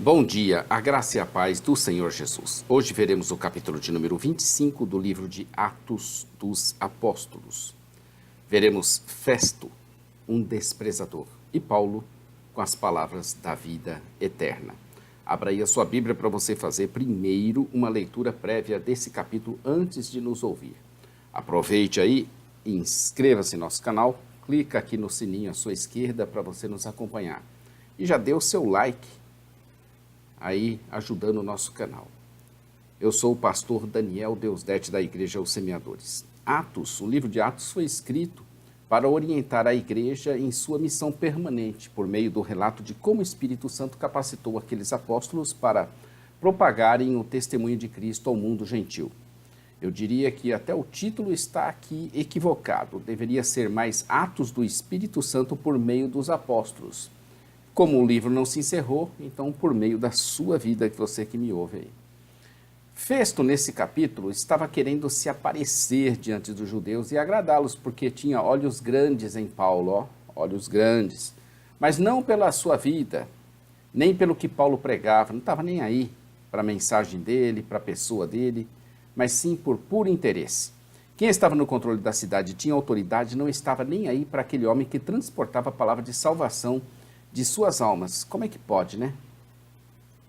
Bom dia, a graça e a paz do Senhor Jesus. Hoje veremos o capítulo de número 25 do livro de Atos dos Apóstolos. Veremos Festo, um desprezador, e Paulo com as palavras da vida eterna. Abra aí a sua Bíblia para você fazer primeiro uma leitura prévia desse capítulo antes de nos ouvir. Aproveite aí e inscreva-se no nosso canal, clica aqui no sininho à sua esquerda para você nos acompanhar. E já dê o seu like aí ajudando o nosso canal. Eu sou o pastor Daniel Deusdete da Igreja Os Semeadores. Atos, o livro de Atos foi escrito para orientar a igreja em sua missão permanente, por meio do relato de como o Espírito Santo capacitou aqueles apóstolos para propagarem o testemunho de Cristo ao mundo gentil. Eu diria que até o título está aqui equivocado, deveria ser mais Atos do Espírito Santo por meio dos apóstolos. Como o livro não se encerrou, então por meio da sua vida, que você que me ouve aí. Festo, nesse capítulo, estava querendo se aparecer diante dos judeus e agradá-los, porque tinha olhos grandes em Paulo, olhos grandes. Mas não pela sua vida, nem pelo que Paulo pregava, não estava nem aí para a mensagem dele, para a pessoa dele, mas sim por puro interesse. Quem estava no controle da cidade e tinha autoridade não estava nem aí para aquele homem que transportava a palavra de salvação de suas almas. Como é que pode, né?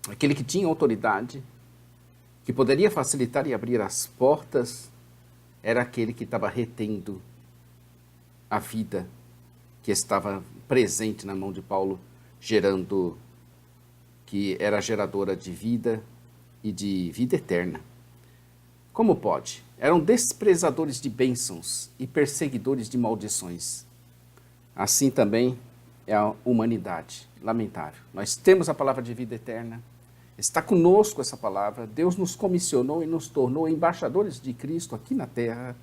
Aquele que tinha autoridade, que poderia facilitar e abrir as portas, era aquele que estava retendo a vida que estava presente na mão de Paulo, que era geradora de vida e de vida eterna. Como pode? Eram desprezadores de bênçãos e perseguidores de maldições. Assim também é a humanidade, lamentável. Nós temos a palavra de vida eterna, está conosco essa palavra, Deus nos comissionou e nos tornou embaixadores de Cristo aqui na terra.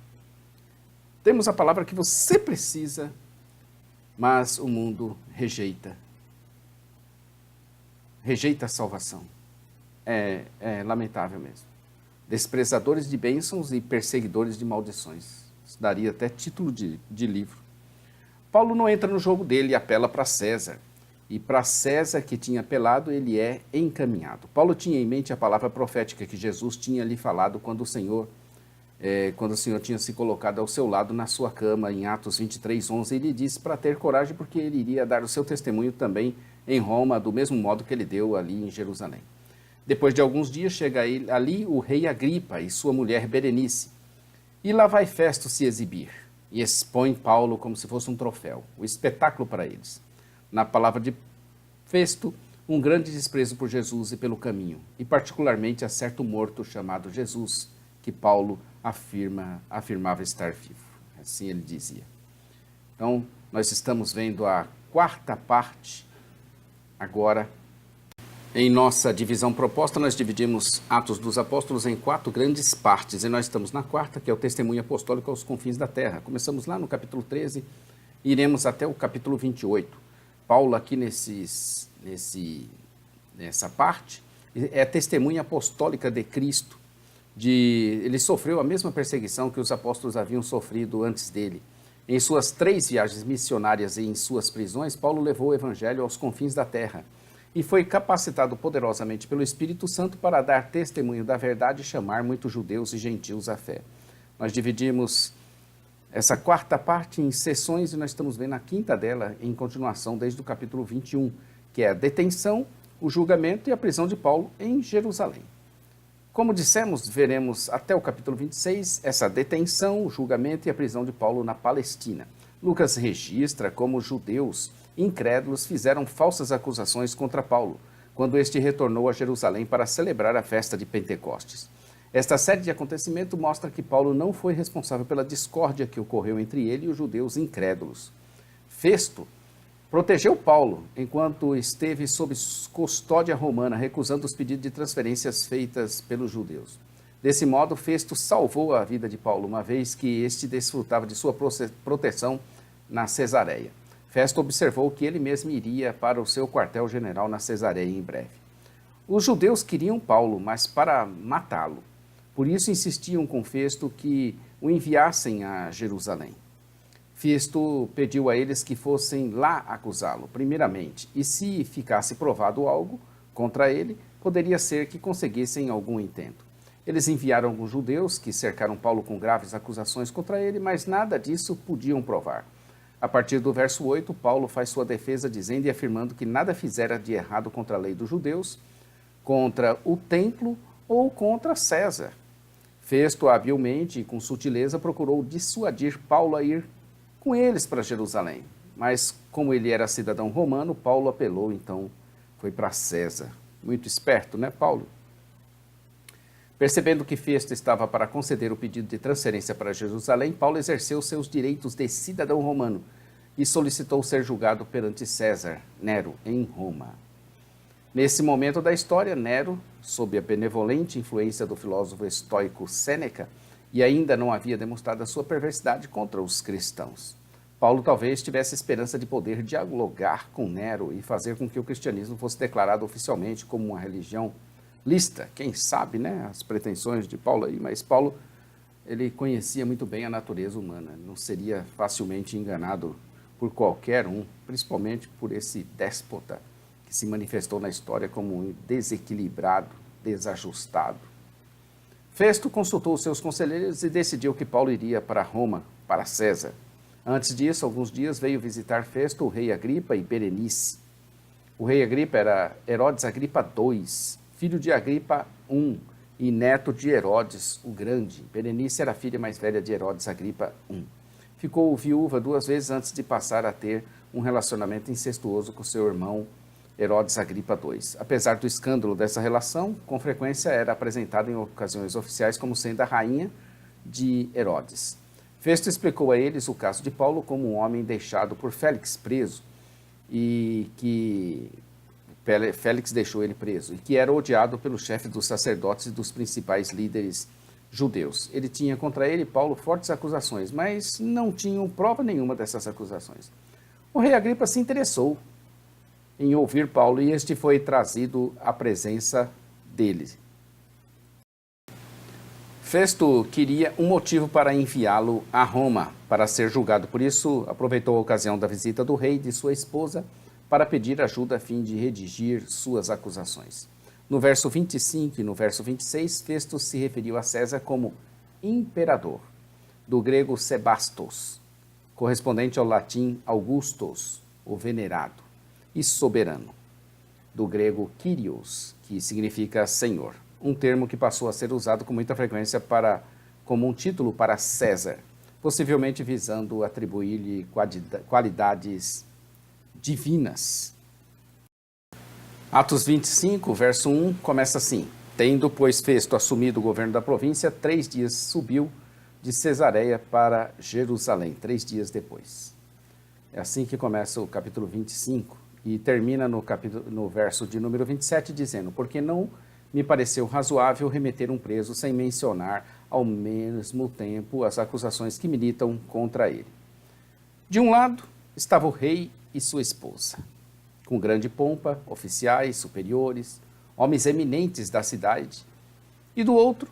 Temos a palavra que você precisa, mas o mundo rejeita. Rejeita a salvação. É lamentável mesmo. Desprezadores de bênçãos e perseguidores de maldições. Isso daria até título de livro. Paulo não entra no jogo dele e apela para César. E para César, que tinha apelado, ele é encaminhado. Paulo tinha em mente a palavra profética que Jesus tinha lhe falado quando o Senhor tinha se colocado ao seu lado na sua cama, em Atos 23:11. Ele disse para ter coragem, porque ele iria dar o seu testemunho também em Roma, do mesmo modo que ele deu ali em Jerusalém. Depois de alguns dias, chega ali o rei Agripa e sua mulher Berenice. E lá vai Festo se exibir. E expõe Paulo como se fosse um troféu, o espetáculo para eles. Na palavra de Festo, um grande desprezo por Jesus e pelo caminho, e particularmente a certo morto chamado Jesus, que Paulo afirmava estar vivo. Assim ele dizia. Então, nós estamos vendo a quarta parte agora. Em nossa divisão proposta, nós dividimos Atos dos Apóstolos em 4 grandes partes, e nós estamos na quarta, que é o testemunho apostólico aos confins da terra. Começamos lá no capítulo 13, e iremos até o capítulo 28. Paulo aqui nessa parte é testemunha apostólica de Cristo. Ele sofreu a mesma perseguição que os apóstolos haviam sofrido antes dele. Em suas 3 viagens missionárias e em suas prisões, Paulo levou o evangelho aos confins da terra e foi capacitado poderosamente pelo Espírito Santo para dar testemunho da verdade e chamar muitos judeus e gentios à fé. Nós dividimos essa quarta parte em sessões e nós estamos vendo a quinta dela em continuação desde o capítulo 21, que é a detenção, o julgamento e a prisão de Paulo em Jerusalém. Como dissemos, veremos até o capítulo 26 essa detenção, o julgamento e a prisão de Paulo na Palestina. Lucas registra como os judeus incrédulos fizeram falsas acusações contra Paulo, quando este retornou a Jerusalém para celebrar a festa de Pentecostes. Esta série de acontecimentos mostra que Paulo não foi responsável pela discórdia que ocorreu entre ele e os judeus incrédulos. Festo protegeu Paulo enquanto esteve sob custódia romana, recusando os pedidos de transferências feitas pelos judeus. Desse modo, Festo salvou a vida de Paulo, uma vez que este desfrutava de sua proteção na Cesareia. Festo observou que ele mesmo iria para o seu quartel-general na Cesareia em breve. Os judeus queriam Paulo, mas para matá-lo. Por isso insistiam com Festo que o enviassem a Jerusalém. Festo pediu a eles que fossem lá acusá-lo, primeiramente, e se ficasse provado algo, contra ele, poderia ser que conseguissem algum intento. Eles enviaram alguns judeus que cercaram Paulo com graves acusações contra ele, mas nada disso podiam provar. A partir do verso 8, Paulo faz sua defesa dizendo e afirmando que nada fizera de errado contra a lei dos judeus, contra o templo ou contra César. Festo, habilmente e com sutileza, procurou dissuadir Paulo a ir com eles para Jerusalém. Mas, como ele era cidadão romano, Paulo apelou, então foi para César. Muito esperto, né, Paulo? Percebendo que Festo estava para conceder o pedido de transferência para Jerusalém, Paulo exerceu seus direitos de cidadão romano e solicitou ser julgado perante César, Nero, em Roma. Nesse momento da história, Nero, sob a benevolente influência do filósofo estoico Sêneca, e ainda não havia demonstrado a sua perversidade contra os cristãos. Paulo talvez tivesse esperança de poder dialogar com Nero e fazer com que o cristianismo fosse declarado oficialmente como uma religião lícita. Quem sabe, né, as pretensões de Paulo aí, mas Paulo, ele conhecia muito bem a natureza humana, não seria facilmente enganado por qualquer um, principalmente por esse déspota que se manifestou na história como um desequilibrado, desajustado. Festo consultou seus conselheiros e decidiu que Paulo iria para Roma, para César. Antes disso, alguns dias veio visitar Festo o rei Agripa e Berenice. O rei Agripa era Herodes Agripa II, filho de Agripa I e neto de Herodes o Grande. Berenice era a filha mais velha de Herodes Agripa I. Ficou viúva 2 vezes antes de passar a ter um relacionamento incestuoso com seu irmão Herodes Agripa II. Apesar do escândalo dessa relação, com frequência era apresentada em ocasiões oficiais como sendo a rainha de Herodes. Festo explicou a eles o caso de Paulo como um homem deixado por Félix preso e que Félix deixou ele preso e que era odiado pelo chefe dos sacerdotes e dos principais líderes judeus. Ele tinha contra ele, Paulo, fortes acusações, mas não tinham prova nenhuma dessas acusações. O rei Agripa se interessou em ouvir Paulo e este foi trazido à presença dele. Festo queria um motivo para enviá-lo a Roma para ser julgado, por isso aproveitou a ocasião da visita do rei e de sua esposa para pedir ajuda a fim de redigir suas acusações. No verso 25 e no verso 26, Festo se referiu a César como imperador, do grego Sebastos, correspondente ao latim Augustus, o venerado, e soberano, do grego Kyrios, que significa senhor, um termo que passou a ser usado com muita frequência como um título para César, possivelmente visando atribuir-lhe qualidades divinas. Atos 25, verso 1, começa assim: Tendo, pois, Festo assumido o governo da província, 3 dias subiu de Cesareia para Jerusalém, 3 dias depois. É assim que começa o capítulo 25 e termina no verso de número 27, dizendo: Porque não me pareceu razoável remeter um preso sem mencionar ao mesmo tempo as acusações que militam contra ele. De um lado estava o rei e sua esposa, com grande pompa, oficiais, superiores, homens eminentes da cidade, e do outro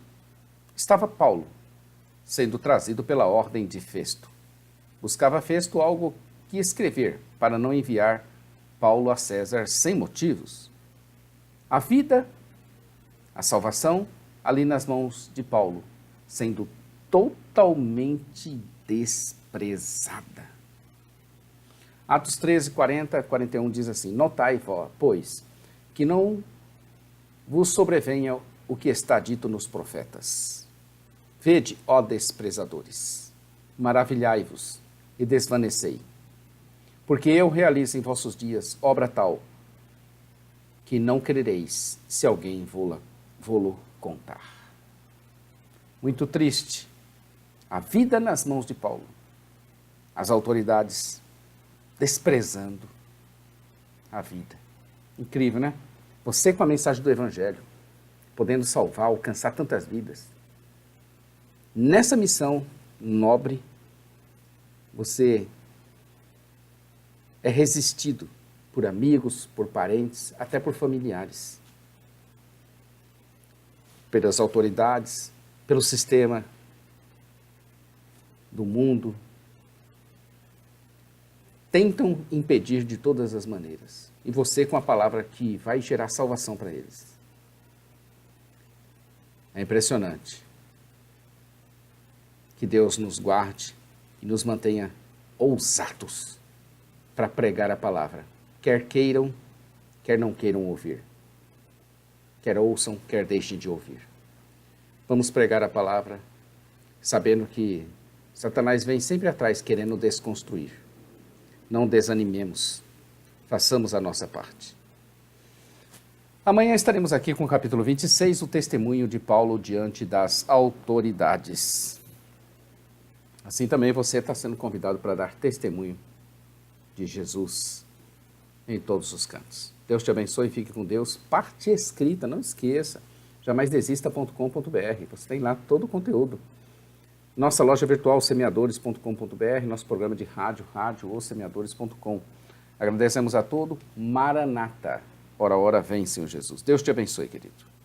estava Paulo, sendo trazido pela ordem de Festo. Buscava Festo algo que escrever para não enviar Paulo a César sem motivos. A vida, a salvação, ali nas mãos de Paulo, sendo totalmente desprezada. Atos 13, 40, 41 diz assim: Notai, pois, que não vos sobrevenha o que está dito nos profetas. Vede, ó desprezadores, maravilhai-vos e desvanecei, porque eu realizo em vossos dias obra tal, que não crereis se alguém vô-lo contar. Muito triste, a vida nas mãos de Paulo, as autoridades desprezando a vida. Incrível, né? Você com a mensagem do Evangelho, podendo salvar, alcançar tantas vidas. Nessa missão nobre, você é resistido por amigos, por parentes, até por familiares, pelas autoridades, pelo sistema do mundo. Tentam impedir de todas as maneiras. e você com a palavra que vai gerar salvação para eles. É impressionante. Que Deus nos guarde e nos mantenha ousados para pregar a palavra, quer queiram, quer não queiram ouvir, quer ouçam, quer deixem de ouvir. Vamos pregar a palavra, sabendo que Satanás vem sempre atrás querendo desconstruir. Não desanimemos, façamos a nossa parte. Amanhã estaremos aqui com o capítulo 26, o testemunho de Paulo diante das autoridades. Assim também você está sendo convidado para dar testemunho de Jesus em todos os cantos. Deus te abençoe e fique com Deus. Parte escrita, não esqueça, jamaisdesista.com.br. Você tem lá todo o conteúdo. Nossa loja virtual, semeadores.com.br, nosso programa de rádio, ossemeadores.com. Agradecemos a todo. Maranata. Ora, ora, vem, Senhor Jesus. Deus te abençoe, querido.